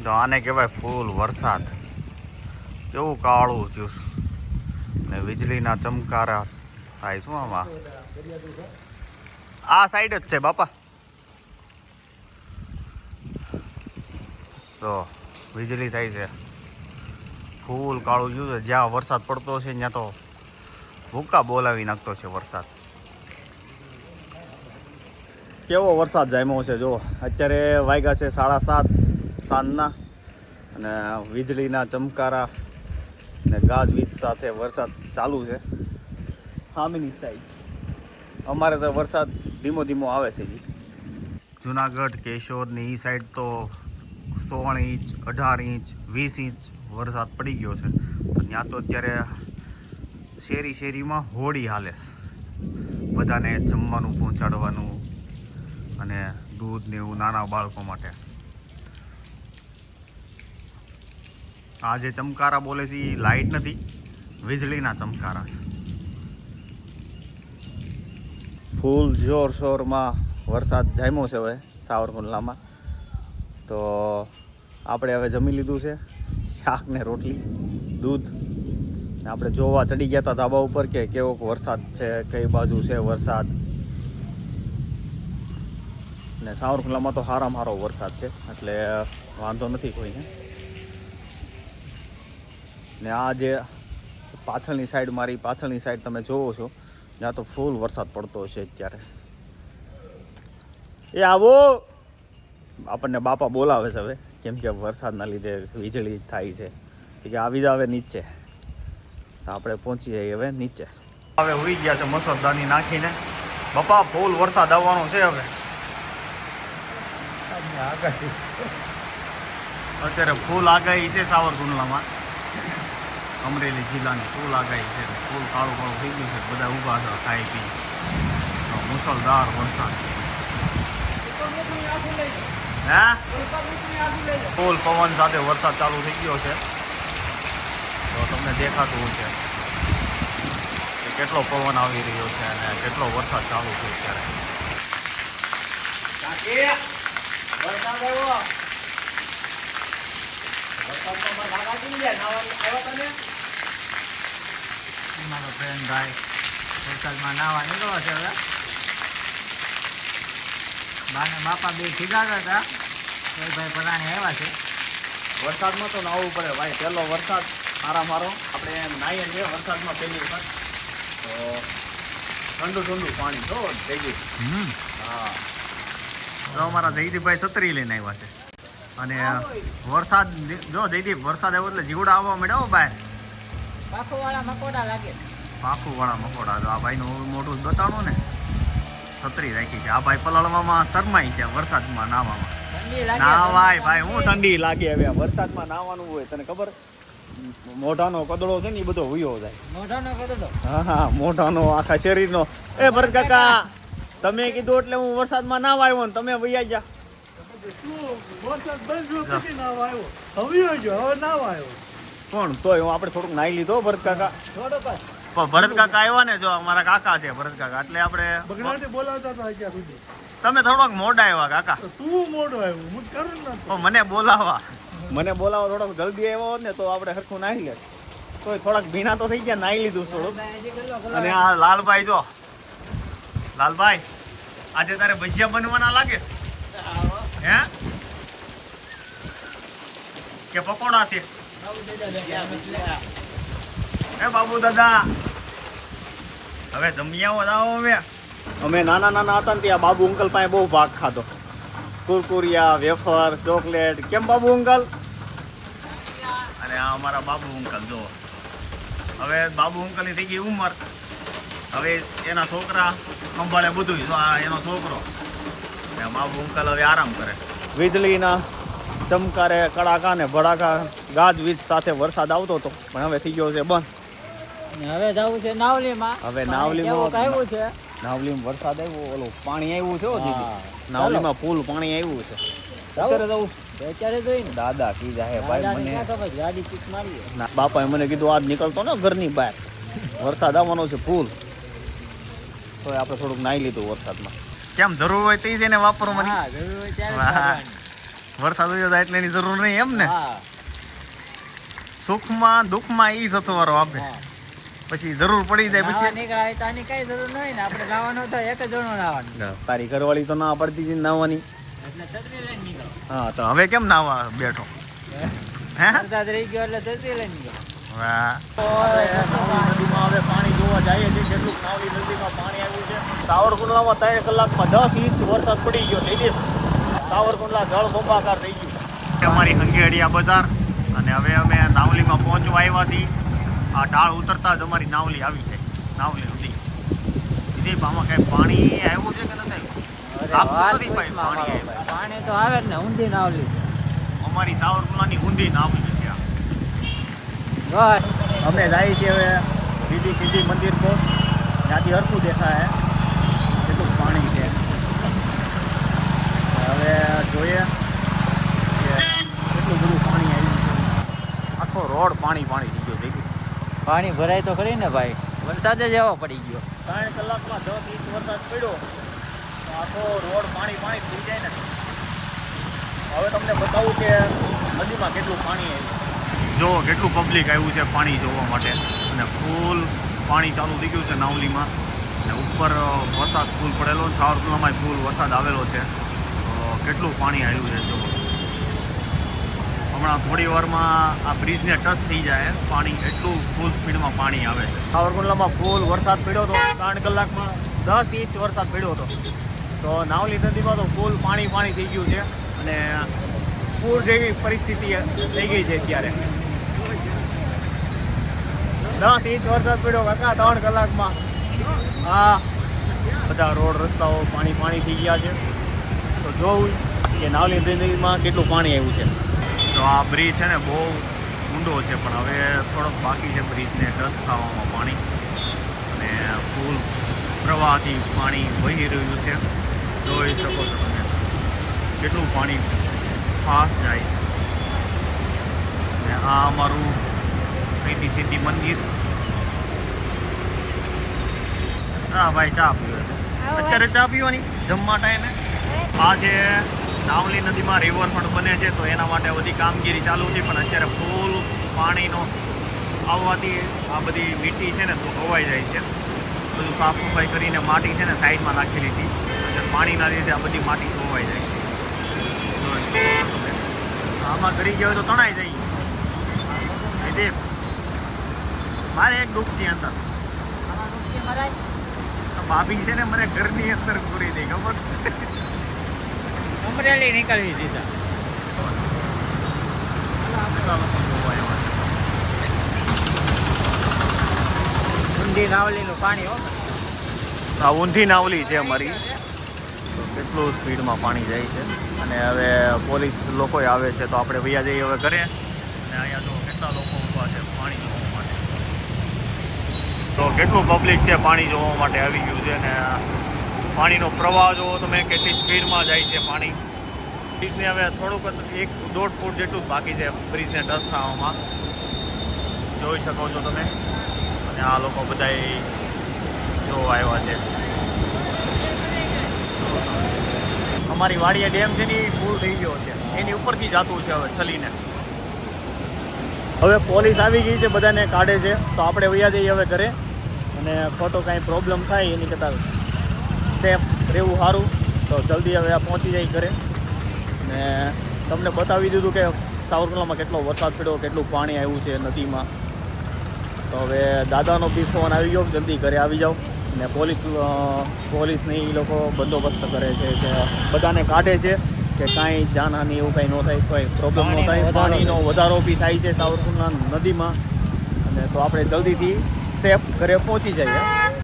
તો આને કહેવાય ફૂલ વરસાદ. કેવું કાળું જ્યુસ ને વીજળીના ચમકારા થાય. શું આમાં આ સાઈડ જ છે બાપા. તો વીજળી થાય છે. ફૂલ કાળું જ્યુસ. જ્યાં વરસાદ પડતો છે ત્યાં તો ભૂકા બોલાવી નાખતો છે વરસાદ. કેવો વરસાદ જામ્યો છે જો. અત્યારે વાગ્યા છે 7:30 સાંજના અને વીજળીના ચમકારા ને ગાજવીજ સાથે વરસાદ ચાલુ છે સામેની સાઈડ. અમારે તો વરસાદ ધીમો ધીમો આવે છે જી. જુનાગઢ કેશોદની એ સાઈડ તો 16 ઇંચ 18 ઇંચ 20 ઇંચ વરસાદ પડી ગયો છે. તો ત્યાં તો અત્યારે શેરીમાં હોળી હાલે છે. બધાને જમવાનું પહોંચાડવાનું અને દૂધ ને એવું નાના બાળકો માટે. આ જે ચમકારા બોલે છે એ લાઇટ નથી, વીજળીના ચમકારા છે. ફૂલ જોરશોરમાં વરસાદ જામ્યો છે હવે સાવરકુંડલામાં. તો આપણે હવે જમી લીધું છે, શાક ને રોટલી દૂધ. ને આપણે જોવા ચડી ગયા હતા ધાબા ઉપર કે કેવો વરસાદ છે, કઈ બાજુ છે વરસાદ. ને સાવરકુંડલામાં તો સારામાં સારો વરસાદ છે એટલે વાંધો નથી કોઈને. ને આ જે પાછળની સાઈડ, મારી પાછળની સાઈડ તમે જોવો છો, જ્યાં તો ફૂલ વરસાદ પડતો હશે અત્યારે. એ આવો, આપણને બાપા બોલાવે છે હવે, કેમ કે વરસાદના લીધે વીજળી થાય છે કે આવી જાવ નીચે. તો આપણે પહોંચી જઈએ હવે નીચે. હવે હોઈ ગયા છે મસરદાની નાખીને. બાપા ફૂલ વરસાદ આવવાનો છે હવે. અત્યારે ફૂલ આગાહી છે સાવરકુંડલામાં, અમરેલી જિલ્લાની ફૂલ આગાહી છે. ફૂલ કાળું કાળું થઈ ગયું છે. બધા ઊભા છે ખાઈ પી. મુસળધાર વરસાદ. હા, ફૂલ પવન સાથે વરસાદ ચાલુ થઈ ગયો છે. તો તમને દેખાતું હોય છે કે કેટલો પવન આવી રહ્યો છે અને કેટલો વરસાદ ચાલુ છે અત્યારે. વરસાદ આવ્યો. મારો ફ્રેન્ડ ભાઈ વરસાદમાં નાવા નીકળ્યો છે હવે. બાને બાપા બે ખીજાતા હતા, ભાઈ પરાણે આવ્યા છે. વરસાદમાં તો નાહવું પડે ભાઈ. પહેલો વરસાદ મારો આપણે નાહીએ છીએ વરસાદમાં પહેલી વખત. તો ઠંડુ ઠંડુ પાણી જો જયદીપ. હા, તો અમારા જયદીપભાઈ છત્રી લઈને આવ્યા છે. અને વરસાદ જો જયદીપ, વરસાદ આવ્યો એટલે જીવડા આવવા મળ્યા બહાર. પાખુવાળા મકોડા લાગે. પાખુવાળા મકોડા. તો આ ભાઈનું મોટું બતાડો ને, છત્રી રાખી છે. આ ભાઈ પલળવામાં શરમાય છે વરસાદમાં નાવામાં. નાવાય ભાઈ, હું ઠંડી લાગે. હવે વરસાદમાં નાવાનું હોય તને ખબર, મોઢાનો કદડો છે ને એ બધો વયો જાય. મોઢાનો કદડો? હા હા, મોઢાનો આખા શરીરનો. એ ભરત કાકા, તમે કીધું એટલે હું વરસાદમાં નાવા આવ્યો ને તમે વૈયા ગયા. પણ તોય હું આપણે થોડુંક નાઈ લીધો ભરત કાકા. પણ ભરત કાકા આવ્યા ને, જો અમારા કાકા છે ભરત કાકા, એટલે આપણે તમે થોડોક મોડા આવ્યા કાકા. મને બોલાવા થોડોક જલ્દી આવ્યો હોત ને તો આપણે સરખું નાહી લે. તોય થોડાક ભીના તો થઈ ગયા, નાહી લીધું થોડુંક. અને આ લાલભાઈ જો, લાલભાઈ આજે તારે ભજીયા બનવાના લાગે હે કે પકોડા છે? એ બાબુ દાદા, હવે જમ્યા આવો. અમે નાના હતા ને ત્યાં બાબુ અંકલ પાસે બહુ ભાગ ખાધો. કુરકુરિયા, વેફર, ચોકલેટ. કેમ બાબુ અંકલ? અને આ અમારા બાબુ અંકલ જો. હવે બાબુ અંકલની થઈ ગઈ ઉંમર, હવે એના છોકરા સંભાળે બધું. જો આ એનો છોકરો. બાબુ અંકલ હવે આરામ કરે. વીજળીના ચમકારે, કડાકા ને ભડાકા, ગાજવીજ સાથે વરસાદ આવતો હતો, પણ હવે થઈ ગયો છે બંધ. હવે જવું છે નાવલીમાં. હવે નાવલીમાં આવ્યું છે. નાવલીમાં વરસાદ આવ્યો, ઓલું પાણી આવ્યું છે. નાવલીમાં ફૂલ પાણી આવ્યું છે. અત્યારે જવું અત્યારે જોઈને દાદા કીધા હે ભાઈ મને. ગાડી કિક મારી. બાપાએ મને કીધું આજ નીકળતો ને ઘરની બહાર, વરસાદ આવવાનો છે ફૂલ. તો આપણે થોડુંક નાહી લીધું વરસાદમાં. કેમ જરૂર હોય તે જઈને વાપરવું મને. હા, જરૂર હોય ત્યારે. વરસાદ આવ્યો થાય એટલે એની જરૂર નહીં એમ ને હા સુખમાં દુઃખમાં ઈ સથવારો આપે હા. પછી જરૂર પડી જાય નાવા પછી નીકળાય તો આની કઈ જરૂર નહીં ને આપણે નાવાનું તો એક જ જણો નાવાનું તારી ઘરવાળી તો ના પડતી હતી નાવાની એટલે છત્રી લઈને નીકળો હા તો હવે કેમ નાવા બેઠો હે વરસાદ રહી ગયો એટલે છત્રી લઈને નીકળો વાહ નદીમાં હવે પાણી જોવા જઈએ છીએ કેટલું નાવલી નદીમાં પાણી આવ્યું છે સાવરકુંડલામાં 3 કલાકમાં 10 ઇંચ વરસાદ પડી ગયો થઈ સાવરકુંડલા જળ બંબાકાર થઈ ગયું અમારી હંગેડિયા બજાર અને હવે અમે નાવલીમાં પહોંચવા આવ્યા છીએ આ ઢાળ ઉતરતા જ અમારી નાવલી આવી છે નાવલી નદી દીપ આમાં કઈ પાણી આવ્યું છે કે નથી આવ્યું અરે આપતું વાત નથી પૂછમાં પાણી મારો ભાઈ. પાણી તો આવે જ ને ઊંધી નાવલી છે અમારી સાવરકુંડલાની ઊંધી નાવલી છે આ બસ અમે જાય છીએ હવે સીધી મંદિર પર ત્યાંથી હરખું દેખાય કેટલું પાણી છે હવે જોઈએ કે કેટલું બધું પાણી આવ્યું છે આખો રોડ પાણી થઈ ગયો થઈ ગયું પાણી ભરાય તો ખરી ને ભાઈ વરસાદ જ એવો પડી ગયો 3 કલાકમાં 10 ઇંચ વરસાદ પડ્યો તો આખો રોડ પાણી થઈ જાય ને હવે તમને બતાવું કે નદીમાં કેટલું પાણી આવ્યું જો કેટલું પબ્લિક આવ્યું છે પાણી જોવા માટે અને ફૂલ પાણી ચાલુ થઈ ગયું છે નાવલીમાં અને ઉપર વરસાદ ફૂલ પડેલો સાવરકુંડલામાં ફૂલ વરસાદ આવેલો છે તો કેટલું પાણી આવ્યું છે જો હમણાં થોડી વારમાં આ બ્રિજને ટચ થઈ જાય પાણી એટલું ફૂલ સ્પીડમાં પાણી આવે છે સાવરકુંડલામાં ફૂલ વરસાદ પડ્યો હતો 3 કલાકમાં 10 ઇંચ વરસાદ પડ્યો હતો તો નાવલી નદીમાં તો ફૂલ પાણી થઈ ગયું છે અને પૂર જેવી પરિસ્થિતિ થઈ ગઈ છે અત્યારે 10 ઇંચ વરસાદ પડ્યો કાકા 3 કલાકમાં હા બધા રોડ રસ્તાઓ પાણી થઈ ગયા છે તો જોવું કે નાવલી નદીમાં કેટલું પાણી આવ્યું છે તો આ બ્રિજ છે ને બહુ ઊંડો છે પણ હવે થોડોક બાકી છે બ્રિજને ટચ થવામાં પાણી અને ફૂલ પ્રવાહથી પાણી વહી રહ્યું છે જોઈ શકો છો તમે કેટલું પાણી ફાસ્ટ જાય અને આ અમારું સિટી મંદિર હા ભાઈ ચા પીવે અત્યારે ચા પીવાની જમવા ટાઈમે આ છે નાવલી નદીમાં રિવરફ્રન્ટ બને છે તો એના માટે બધી કામગીરી ચાલુ છે પણ અત્યારે ફૂલ પાણીનો આવવાથી આ બધી મીઠી છે ને તો ધોવાઈ જાય છે બધું સાફ સફાઈ કરીને માટી છે ને સાઈડમાં નાખેલી હતી અત્યારે પાણીના લીધે આ બધી માટી ધોવાઈ જાય આમાં ઘરી ગયો તો તણાઈ જાય દેખ મારે એક દુઃખ છે અંદર ભાભી છે ને મને ઘરની અંદર પૂરી દઈ ખબર છે અમરેલી નીકળવી દીધા ઊંધી નાવલીનું પાણી હો આ ઊંધી નાવલી છે અમારી તો કેટલું સ્પીડમાં પાણી જાય છે અને હવે પોલીસ લોકો આવે છે તો આપણે ભૈયા જઈએ હવે ઘરે અને અહીંયા તો કેટલા લોકો ઊભા છે પાણી જોવા માટે તો કેટલું પબ્લિક છે પાણી જોવા માટે આવી ગયું છે અને પાણીનો પ્રવાહ જોવો તમે કેટલી સ્પીડમાં જાય છે પાણી બ્રિજને હવે થોડુંક 1-1.5 ફૂટ જેટલું જ બાકી છે બ્રિજને ટચ થવામાં જોઈ શકો છો તમે અને આ લોકો બધાય જોવા આવ્યા છે અમારી વાડિયા ડેમ છે ને ફૂલ થઈ ગયો છે એની ઉપરથી જાતું છે હવે છલીને હવે પોલીસ આવી ગઈ છે બધાને કાઢે છે તો આપણે વયા જઈએ હવે ઘરે અને ખોટો કાંઈ પ્રોબ્લેમ થાય એની કરતાં સેફ રહેવું સારું તો જલ્દી હવે આ પહોંચી જાય ઘરે ને તમને બતાવી દીધું કે સાવરકુંડલામાં કેટલો વરસાદ પડ્યો કેટલું પાણી આવ્યું છે નદીમાં તો હવે દાદાનો બી ફોન આવી ગયો જલ્દી ઘરે આવી જાઓ ને પોલીસને એ લોકો બંદોબસ્ત કરે છે કે બધાને કાઢે છે કે કાંઈ જાનહાની એવું કાંઈ ન થાય કોઈ પ્રોબ્લેમ ન થાય પાણીનો વધારો બી થાય છે સાવરકુંડલા નદીમાં અને તો આપણે જલ્દીથી સેફ ઘરે પહોંચી જઈએ